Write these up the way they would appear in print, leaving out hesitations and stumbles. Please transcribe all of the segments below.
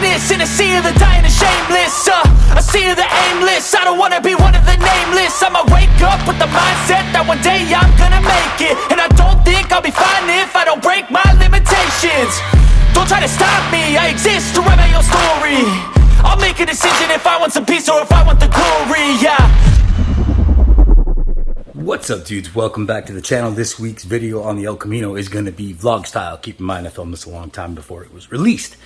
greatness in a sea of the dying and shameless. A sea of the aimless. I don't wanna be one of the nameless. I'ma wake up with the mindset that one day I'm gonna make it. And I don't think I'll be fine if I don't break my limitations. Don't try to stop me, I exist to write my own story. I'll make a decision if I want some peace or if I want the glory, yeah. What's up, dudes? Welcome back to the channel. This week's video on the ElCamino is going to be vlog style. Keep in mind I filmed this a long time before it was released.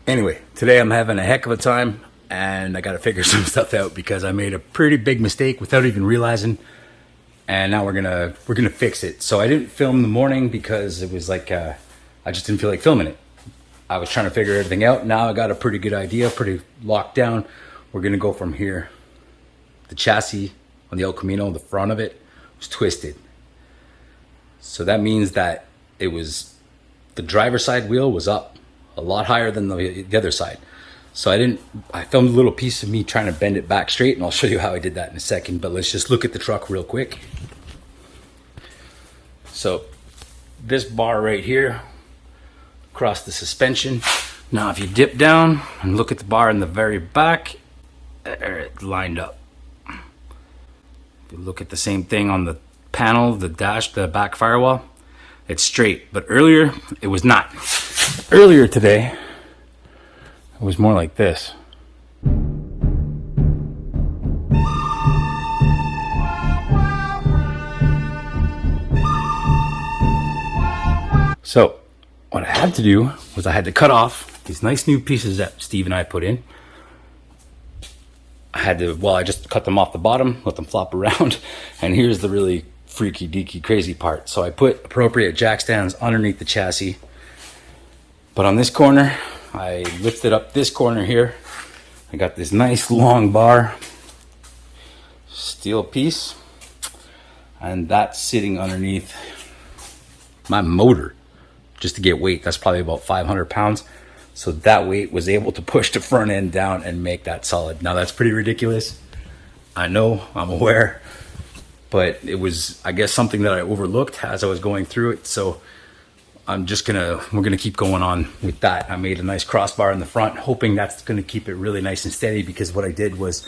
Anyway, today I'm having a heck of a time and I got to figure some stuff out because I made a pretty big mistake without even realizing, and now we're gonna fix it. So I didn't film in the morning because it was like I just didn't feel like filming it. I was trying to figure everything out. Now I got a pretty good idea, pretty locked down. We're gonna go from here. The chassis on the ElCamino, the front of it was twisted. So that means that it was, the driver's side wheel was up a lot higher than the other side. So I filmed a little piece of me trying to bend it back straight, and I'll show you how I did that in a second, but let's just look at the truck real quick. So this bar right here across the suspension. Now if you dip down and look at the bar in the very back, it's lined up. Look at the same thing on the panel, the dash, the back firewall. It's straight, but earlier it was not. Earlier today, it was more like this. So what I had to do was I had to cut off these nice new pieces that Steve and I put in. I just cut them off the bottom, let them flop around, and here's the really freaky deaky crazy part. So I put appropriate jack stands underneath the chassis, but on this corner I lifted up this corner here. I got this nice long bar steel piece, and that's sitting underneath my motor just to get weight. That's probably about 500 pounds. So that weight was able to push the front end down and make that solid. Now that's pretty ridiculous. I know, I'm aware, but it was, I guess, something that I overlooked as I was going through it. So we're gonna keep going on with that. I made a nice crossbar in the front, hoping that's gonna keep it really nice and steady, because what I did was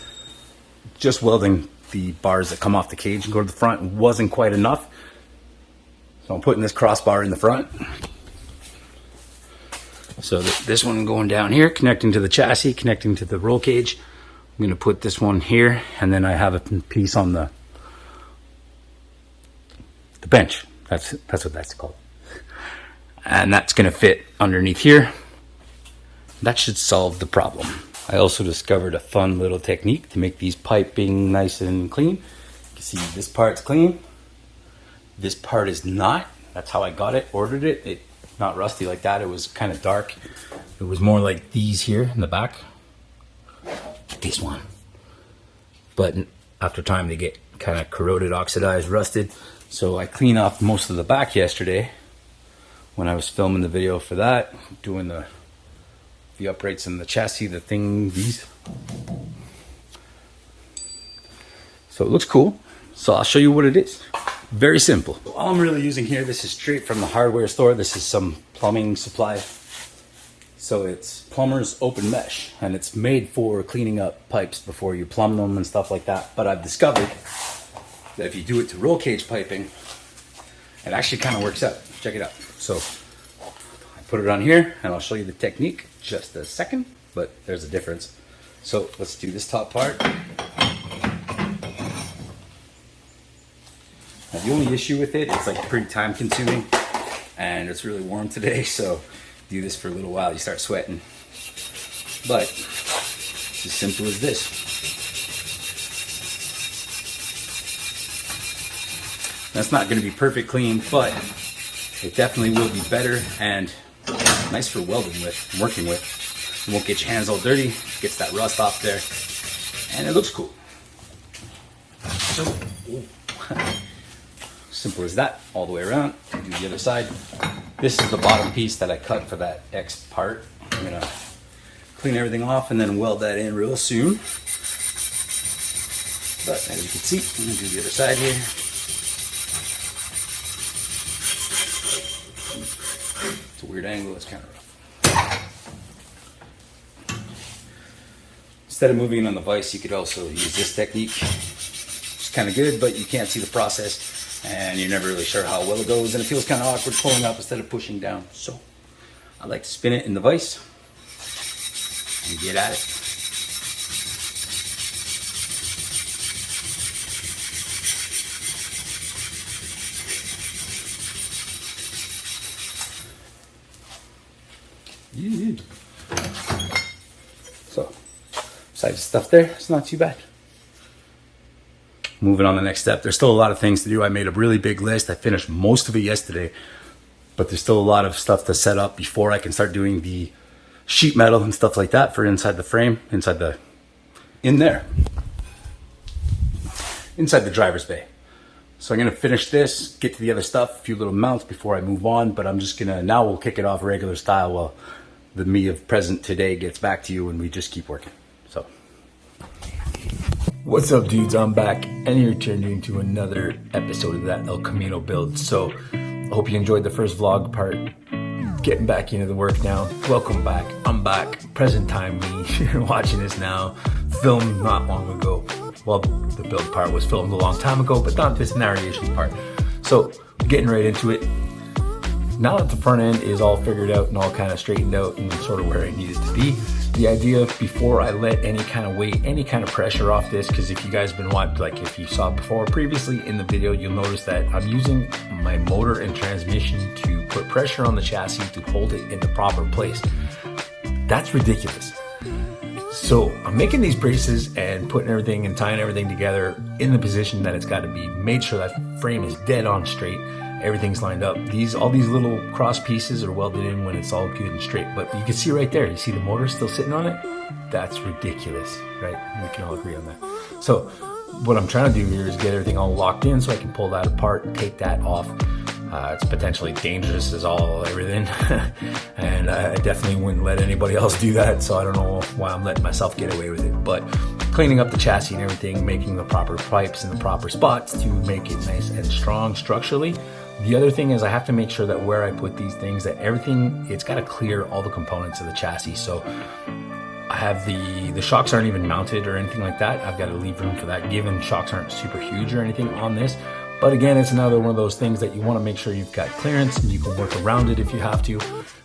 just welding the bars that come off the cage and go to the front wasn't quite enough. So I'm putting this crossbar in the front. So this one going down here, connecting to the chassis, connecting to the roll cage. I'm going to put this one here, and then I have a piece on the bench. That's what that's called. And that's going to fit underneath here. That should solve the problem. I also discovered a fun little technique to make these piping nice and clean. You can see this part's clean. This part is not. That's how I got it, ordered it. Not rusty like that. It was kind of dark. It was more like these here in the back. This one. But after time they get kind of corroded, oxidized, rusted. So I cleaned off most of the back yesterday when I was filming the video for that, doing the uprights and the chassis, these. So it looks cool. So I'll show you what it is. Very simple. All I'm really using here, this is straight from the hardware store. This is some plumbing supply. So it's plumber's open mesh, and it's made for cleaning up pipes before you plumb them and stuff like that. But I've discovered that if you do it to roll cage piping, it actually kind of works out. Check it out. So I put it on here, and I'll show you the technique just a second, but there's a difference. So let's do this top part. Now, the only issue with it, it's like pretty time consuming, and it's really warm today, so do this for a little while, you start sweating. But it's as simple as this. That's not going to be perfect clean, but it definitely will be better and nice for welding with, working with. It won't get your hands all dirty, gets that rust off there, and it looks cool. So, simple as that, all the way around. Do the other side. This is the bottom piece that I cut for that X part. I'm gonna clean everything off and then weld that in real soon. But as you can see, I'm gonna do the other side here. It's a weird angle, it's kind of rough. Instead of moving it on the vise, you could also use this technique. It's kind of good, but you can't see the process and you're never really sure how well it goes, and it feels kind of awkward pulling up instead of pushing down. So I like to spin it in the vise and get at it. So, besides the stuff there, it's not too bad. Moving on to the next step. There's still a lot of things to do. I made a really big list. I finished most of it yesterday, but there's still a lot of stuff to set up before I can start doing the sheet metal and stuff like that for inside the frame, inside the driver's bay. So I'm gonna finish this, get to the other stuff, a few little mounts before I move on, but I'm just gonna, now we'll kick it off regular style while the me of present today gets back to you and we just keep working. So, what's up dudes, I'm back and you're tuned into another episode of that El Camino build. So, I hope you enjoyed the first vlog part. Getting back into the work now. Welcome back, I'm back, present time me. You're watching this now, filmed not long ago. Well, the build part was filmed a long time ago, but not this narration part. So, getting right into it. Now that the front end is all figured out and all kind of straightened out and sort of where I need it to be, the idea before I let any kind of weight, any kind of pressure off this, because if you guys been watching, like if you saw before previously in the video, you'll notice that I'm using my motor and transmission to put pressure on the chassis to hold it in the proper place. That's ridiculous. So I'm making these braces and putting everything and tying everything together in the position that it's got to be. Made sure that frame is dead on straight. Everything's lined up. All these little cross pieces are welded in when it's all good and straight. But you can see right there, you see the motor still sitting on it? That's ridiculous, right? We can all agree on that. So what I'm trying to do here is get everything all locked in so I can pull that apart, take that off. It's potentially dangerous as everything. And I definitely wouldn't let anybody else do that. So I don't know why I'm letting myself get away with it. But cleaning up the chassis and everything, making the proper pipes in the proper spots to make it nice and strong structurally. The other thing is I have to make sure that where I put these things, that everything, it's got to clear all the components of the chassis. So I have the shocks aren't even mounted or anything like that. I've got to leave room for that, given shocks aren't super huge or anything on this. But again, it's another one of those things that you want to make sure you've got clearance and you can work around it if you have to,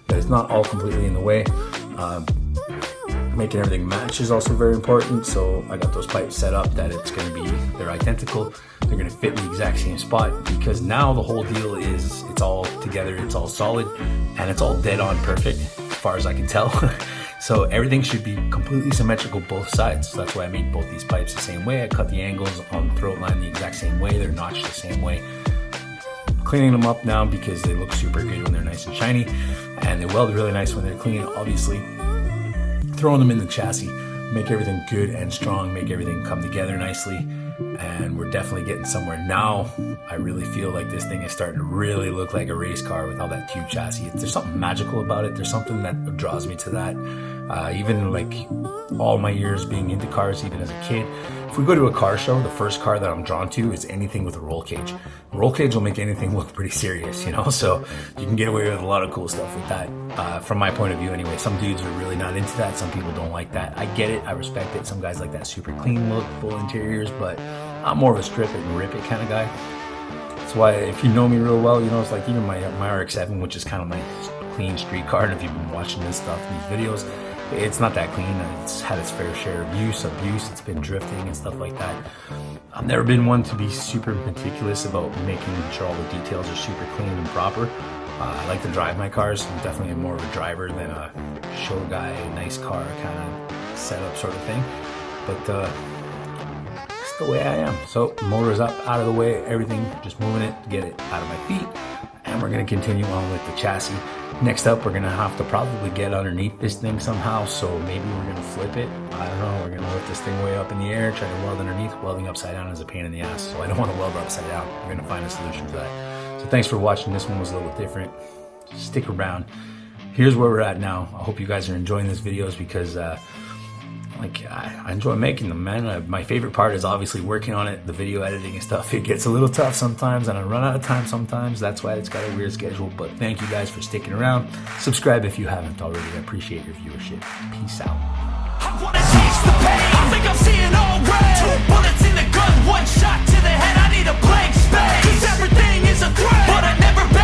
that it's not all completely in the way. Making everything match is also very important. So I got those pipes set up that they're identical. They're going to fit in the exact same spot, because now the whole deal is it's all together, it's all solid, and it's all dead on perfect as far as I can tell. So everything should be completely symmetrical both sides. So that's why I made both these pipes the same way. I cut the angles on the throat line the exact same way. They're notched the same way. Cleaning them up now because they look super good when they're nice and shiny, and they weld really nice when they're clean, obviously. Throwing them in the chassis, make everything good and strong, make everything come together nicely, and we're definitely getting somewhere. Now I really feel like this thing is starting to really look like a race car with all that tube chassis. There's something magical about it. There's something that draws me to that. Even like all my years being into cars, even as a kid, if we go to a car show, the first car that I'm drawn to is anything with a roll cage. A roll cage will make anything look pretty serious, you know, so you can get away with a lot of cool stuff with that. From my point of view anyway. Some dudes are really not into that. Some people don't like that. I get it, I respect it. Some guys like that super clean look, full interiors, but I'm more of a strip it and rip it kind of guy. That's why if you know me real well, you know, it's like even my RX-7, which is kind of my clean street car, and if you've been watching this stuff, these videos, it's not that clean. It's had its fair share of abuse. It's been drifting and stuff like that. I've never been one to be super meticulous about making sure all the details are super clean and proper. I like to drive my cars. I'm definitely more of a driver than a show guy, nice car kind of setup sort of thing. But it's the way I am. So motor's up, out of the way, everything, just moving it, get it out of my feet. And we're going to continue on with the chassis. Next up, we're going to have to probably get underneath this thing somehow, so maybe we're going to flip it. I don't know, we're going to lift this thing way up in the air, try to weld underneath. Welding upside down is a pain in the ass, so I don't want to weld upside down. We're going to find a solution for that. So thanks for watching. This one was a little different. Stick around. Here's where we're at now. I hope you guys are enjoying these videos because Like, I enjoy making them, man. My favorite part is obviously working on it, the video editing and stuff. It gets a little tough sometimes, and I run out of time sometimes. That's why it's got a weird schedule. But thank you guys for sticking around. Subscribe if you haven't already. I appreciate your viewership. Peace out. I wanna taste the pain. I think I'm seeing all red. 2 bullets in the gun, 1 shot to the head. I need a blank space. 'Cause everything is a threat, but I've never been